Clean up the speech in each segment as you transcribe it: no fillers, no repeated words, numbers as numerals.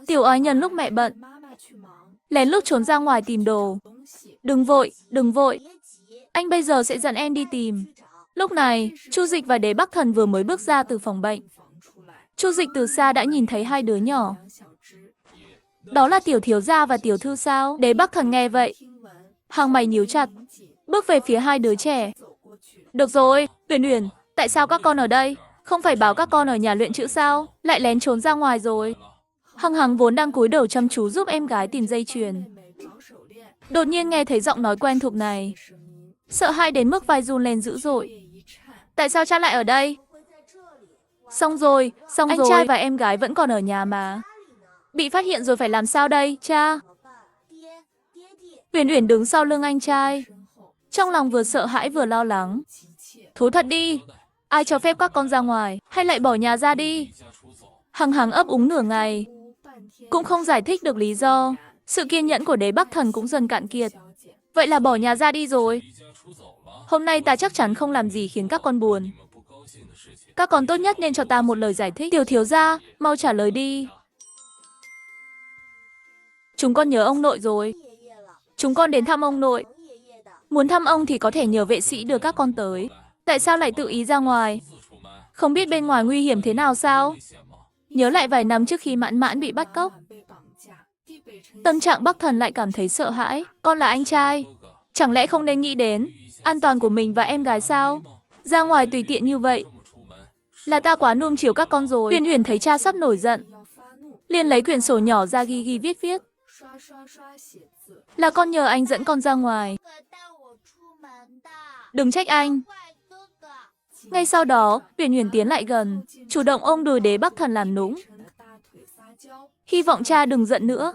Tiểu Oái nhân lúc mẹ bận, lén lút trốn ra ngoài tìm đồ. Đừng vội. Anh bây giờ sẽ dẫn em đi tìm. Lúc này, Chu Dịch và Đế Bắc Thần vừa mới bước ra từ phòng bệnh. Chu Dịch từ xa đã nhìn thấy hai đứa nhỏ. Đó là Tiểu Thiếu gia và Tiểu Thư sao? Đế Bắc Thần nghe vậy, hàng mày nhíu chặt, bước về phía hai đứa trẻ. Được rồi, Uyển Uyển, tại sao các con ở đây? Không phải bảo các con ở nhà luyện chữ sao? Lại lén trốn ra ngoài rồi. Hằng Hằng vốn đang cúi đầu chăm chú giúp em gái tìm dây chuyền. Đột nhiên nghe thấy giọng nói quen thuộc này. Sợ hãi đến mức vai run lên dữ dội. Tại sao cha lại ở đây? Xong rồi. Anh trai và em gái vẫn còn ở nhà mà. Bị phát hiện rồi phải làm sao đây, cha? Uyển Uyển đứng sau lưng anh trai. Trong lòng vừa sợ hãi vừa lo lắng. Thú thật đi. Ai cho phép các con ra ngoài? Hay lại bỏ nhà ra đi? Hằng Hằng ấp úng nửa ngày. Cũng không giải thích được lý do. Sự kiên nhẫn của Đế Bắc Thần cũng dần cạn kiệt. Vậy là bỏ nhà ra đi rồi. Hôm nay ta chắc chắn không làm gì khiến các con buồn. Các con tốt nhất nên cho ta một lời giải thích. Tiểu Thiếu gia, mau trả lời đi. Chúng con nhớ ông nội rồi. Chúng con đến thăm ông nội. Muốn thăm ông thì có thể nhờ vệ sĩ đưa các con tới. Tại sao lại tự ý ra ngoài? Không biết bên ngoài nguy hiểm thế nào sao? Nhớ lại vài năm trước khi Mãn Mãn bị bắt cóc. Tâm trạng Bắc Thần lại cảm thấy sợ hãi. Con là anh trai. Chẳng lẽ không nên nghĩ đến an toàn của mình và em gái sao? Ra ngoài tùy tiện như vậy. Là ta quá nuông chiều các con rồi. Uyển Uyển thấy cha sắp nổi giận, liền lấy quyển sổ nhỏ ra ghi viết. Là con nhờ anh dẫn con ra ngoài. Đừng trách anh. Ngay sau đó, Uyển Uyển tiến lại gần, chủ động ôm đùi Đế Bắc Thần làm nũng. Hy vọng cha đừng giận nữa.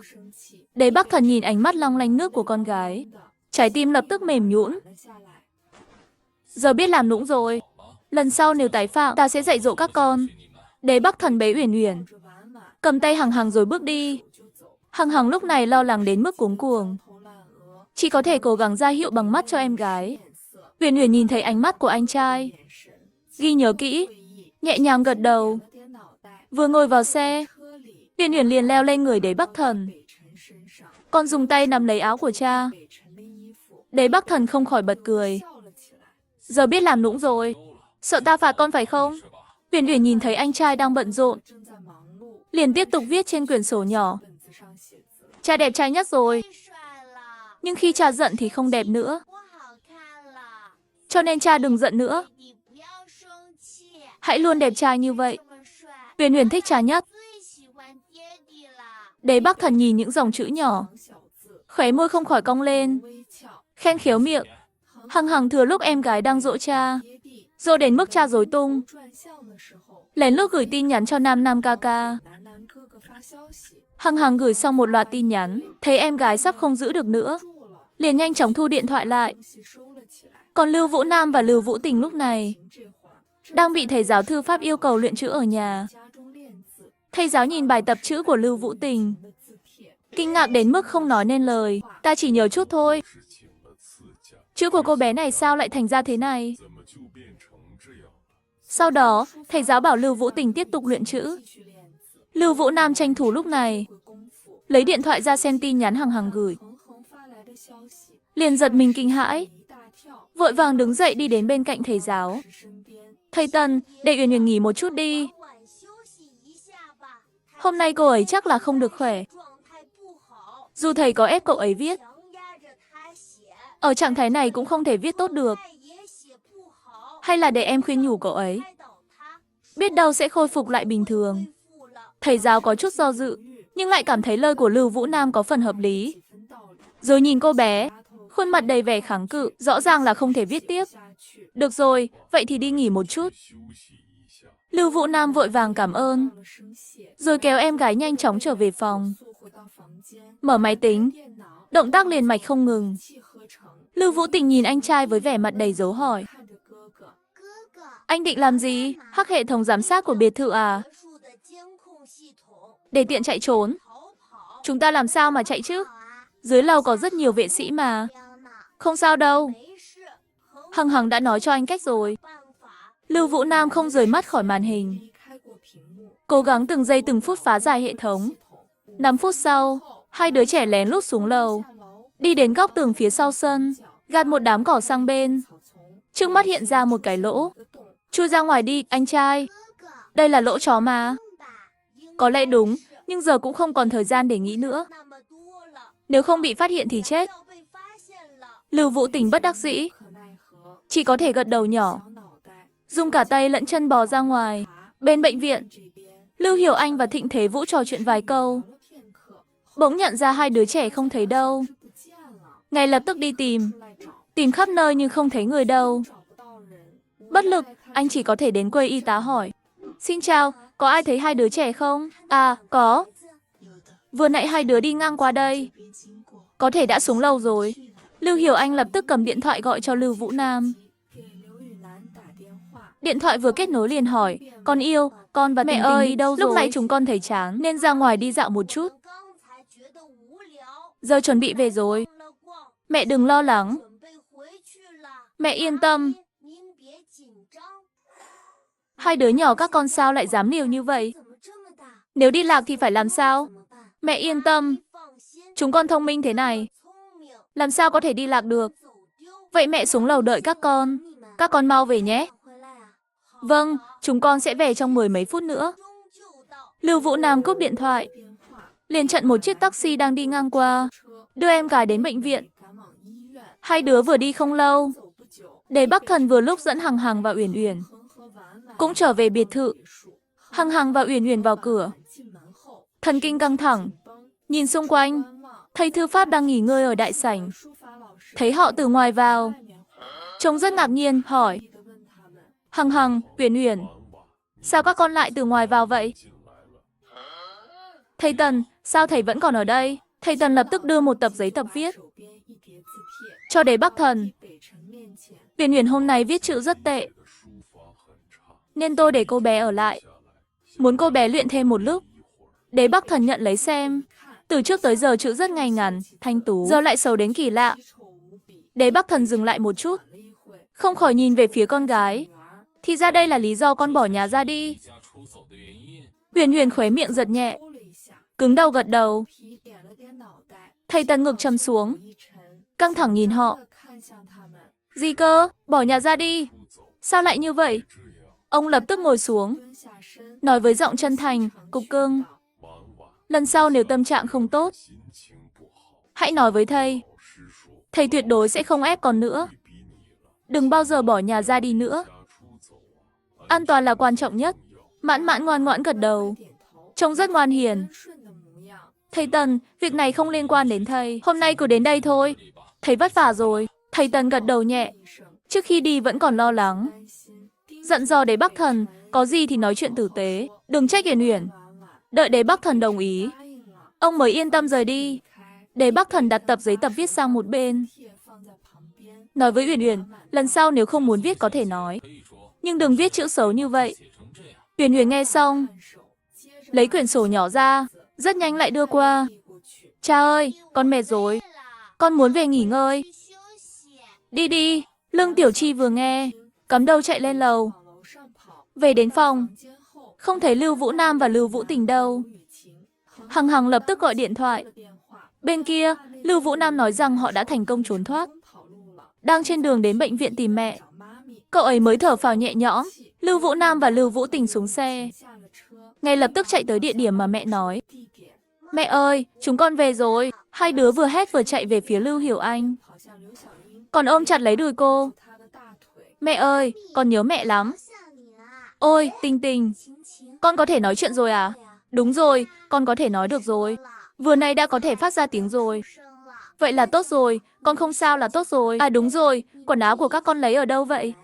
Đế Bắc Thần nhìn ánh mắt long lanh nước của con gái, trái tim lập tức mềm nhũn. Giờ biết làm nũng rồi. Lần sau nếu tái phạm, ta sẽ dạy dỗ các con. Đế Bắc Thần bế Uyển Uyển, cầm tay Hằng Hằng rồi bước đi. Hằng Hằng lúc này lo lắng đến mức cuống cuồng, chỉ có thể cố gắng ra hiệu bằng mắt cho em gái. Uyển Uyển nhìn thấy ánh mắt của anh trai, ghi nhớ kỹ, nhẹ nhàng gật đầu. Vừa ngồi vào xe, Uyển Uyển liền leo lên người Đế Bắc Thần. Con dùng tay nắm lấy áo của cha. Đế Bắc Thần không khỏi bật cười. Giờ biết làm nũng rồi. Sợ ta phạt con phải không? Uyển Uyển nhìn thấy anh trai đang bận rộn, liền tiếp tục viết trên quyển sổ nhỏ. Cha đẹp trai nhất rồi. Nhưng khi cha giận thì không đẹp nữa. Cho nên cha đừng giận nữa. Hãy luôn đẹp trai như vậy. Uyển Uyển thích cha nhất. Đế Bắc Thần nhìn những dòng chữ nhỏ, khóe môi không khỏi cong lên, khen khéo miệng. Hằng Hằng thừa lúc em gái đang dỗ cha, dỗ đến mức cha rối tung, lén lút gửi tin nhắn cho Nam ca ca. Hằng Hằng gửi xong một loạt tin nhắn, thấy em gái sắp không giữ được nữa, liền nhanh chóng thu điện thoại lại. Còn Lưu Vũ Nam và Lưu Vũ Tình lúc này đang bị thầy giáo thư pháp yêu cầu luyện chữ ở nhà. Thầy giáo nhìn bài tập chữ của Lưu Vũ Tình, kinh ngạc đến mức không nói nên lời. Ta chỉ nhớ chút thôi. Chữ của cô bé này sao lại thành ra thế này? Sau đó, thầy giáo bảo Lưu Vũ Tình tiếp tục luyện chữ. Lưu Vũ Nam tranh thủ lúc này, lấy điện thoại ra xem tin nhắn Hằng Hằng gửi. Liền giật mình kinh hãi, vội vàng đứng dậy đi đến bên cạnh thầy giáo. Thầy Tần, để Uyển Uyển nghỉ một chút đi. Hôm nay cô ấy chắc là không được khỏe. Dù thầy có ép cậu ấy viết, ở trạng thái này cũng không thể viết tốt được. Hay là để em khuyên nhủ cậu ấy, biết đâu sẽ khôi phục lại bình thường. Thầy giáo có chút do dự, nhưng lại cảm thấy lời của Lưu Vũ Nam có phần hợp lý. Rồi nhìn cô bé, khuôn mặt đầy vẻ kháng cự, rõ ràng là không thể viết tiếp. Được rồi, vậy thì đi nghỉ một chút. Lưu Vũ Nam vội vàng cảm ơn, rồi kéo em gái nhanh chóng trở về phòng. Mở máy tính, động tác liền mạch không ngừng. Lưu Vũ Tình nhìn anh trai với vẻ mặt đầy dấu hỏi. Anh định làm gì? Hack hệ thống giám sát của biệt thự à? Để tiện chạy trốn. Chúng ta làm sao mà chạy chứ? Dưới lầu có rất nhiều vệ sĩ mà. Không sao đâu. Hằng Hằng đã nói cho anh cách rồi. Lưu Vũ Nam không rời mắt khỏi màn hình, cố gắng từng giây từng phút phá giải hệ thống. 5 phút sau, hai đứa trẻ lén lút xuống lầu, đi đến góc tường phía sau sân, gạt một đám cỏ sang bên. Trước mắt hiện ra một cái lỗ. Chui ra ngoài đi, anh trai. Đây là lỗ chó mà. Có lẽ đúng, nhưng giờ cũng không còn thời gian để nghĩ nữa. Nếu không bị phát hiện thì chết. Lưu Vũ Tình bất đắc dĩ, chỉ có thể gật đầu nhỏ, dùng cả tay lẫn chân bò ra ngoài. Bên bệnh viện, Lưu Hiểu Anh và Thịnh Thế Vũ trò chuyện vài câu, bỗng nhận ra hai đứa trẻ không thấy đâu. Ngay lập tức đi tìm khắp nơi nhưng không thấy người đâu. Bất lực, anh chỉ có thể đến quầy y tá hỏi. Xin chào, có ai thấy hai đứa trẻ không? À, có. Vừa nãy hai đứa đi ngang qua đây. Có thể đã xuống lầu rồi. Lưu Hiểu Anh lập tức cầm điện thoại gọi cho Lưu Vũ Nam. Điện thoại vừa kết nối liền hỏi, con yêu, con và Tình Tình đi đâu rồi? Lúc nãy chúng con thấy chán nên ra ngoài đi dạo một chút. Giờ chuẩn bị về rồi. Mẹ đừng lo lắng. Mẹ yên tâm. Hai đứa nhỏ các con sao lại dám liều như vậy? Nếu đi lạc thì phải làm sao? Mẹ yên tâm. Chúng con thông minh thế này, làm sao có thể đi lạc được? Vậy mẹ xuống lầu đợi các con mau về nhé. Vâng, chúng con sẽ về trong 10 mấy phút nữa. Lưu Vũ Nam cúp điện thoại, liền chặn một chiếc taxi đang đi ngang qua, đưa em gái đến bệnh viện. Hai đứa vừa đi không lâu, Đế Bắc Thần vừa lúc dẫn Hằng Hằng và Uyển Uyển cũng trở về biệt thự. Hằng Hằng và Uyển Uyển vào cửa, thần kinh căng thẳng, nhìn xung quanh, thấy thư pháp đang nghỉ ngơi ở đại sảnh. Thấy họ từ ngoài vào, trông rất ngạc nhiên, hỏi. Hằng Hằng, Uyển Uyển, sao các con lại từ ngoài vào vậy? Thầy Tần, sao thầy vẫn còn ở đây? Thầy Tần lập tức đưa một tập giấy tập viết cho Đế Bắc Thần. Uyển Uyển hôm nay viết chữ rất tệ, nên tôi để cô bé ở lại, muốn cô bé luyện thêm một lúc. Đế Bắc Thần nhận lấy xem, từ trước tới giờ chữ rất ngay ngắn, thanh tú, giờ lại xấu đến kỳ lạ. Đế Bắc Thần dừng lại một chút, không khỏi nhìn về phía con gái. Thì ra đây là lý do con bỏ nhà ra đi. Uyển Uyển khóe miệng giật nhẹ, cứng đầu gật đầu. Thầy Tần ngực trầm xuống, căng thẳng nhìn họ. Gì cơ? Bỏ nhà ra đi? Sao lại như vậy? Ông lập tức ngồi xuống, nói với giọng chân thành, cục cưng. Lần sau nếu tâm trạng không tốt, hãy nói với thầy. Thầy tuyệt đối sẽ không ép con nữa. Đừng bao giờ bỏ nhà ra đi nữa. An toàn là quan trọng nhất. Mãn Mãn ngoan ngoãn gật đầu, trông rất ngoan hiền. Thầy Tần, việc này không liên quan đến thầy. Hôm nay cứ đến đây thôi. Thầy vất vả rồi. Thầy Tần gật đầu nhẹ. Trước khi đi vẫn còn lo lắng, dặn dò Đế Bắc Thần, có gì thì nói chuyện tử tế, đừng trách Uyển Uyển. Đợi Đế Bắc Thần đồng ý, ông mới yên tâm rời đi. Đế Bắc Thần đặt tập giấy tập viết sang một bên, nói với Uyển Uyển, lần sau nếu không muốn viết có thể nói, nhưng đừng viết chữ xấu như vậy. Uyển Uyển nghe xong, lấy quyển sổ nhỏ ra, rất nhanh lại đưa qua. Cha ơi, con mệt rồi, con muốn về nghỉ ngơi. Đi đi. Lương Tiểu Chi vừa nghe, cắm đầu chạy lên lầu. Về đến phòng, không thấy Lưu Vũ Nam và Lưu Vũ Tình đâu. Hằng Hằng lập tức gọi điện thoại. Bên kia, Lưu Vũ Nam nói rằng họ đã thành công trốn thoát, đang trên đường đến bệnh viện tìm mẹ. Cậu ấy mới thở phào nhẹ nhõm. Lưu Vũ Nam và Lưu Vũ Tình xuống xe, ngay lập tức chạy tới địa điểm mà mẹ nói. Mẹ ơi, chúng con về rồi. Hai đứa vừa hét vừa chạy về phía Lưu Hiểu Anh, còn ôm chặt lấy đùi cô. Mẹ ơi, con nhớ mẹ lắm. Ôi, Tình Tình, con có thể nói chuyện rồi à? Đúng rồi, con có thể nói được rồi. Vừa nay đã có thể phát ra tiếng rồi. Vậy là tốt rồi, con không sao là tốt rồi. À đúng rồi, quần áo của các con lấy ở đâu vậy?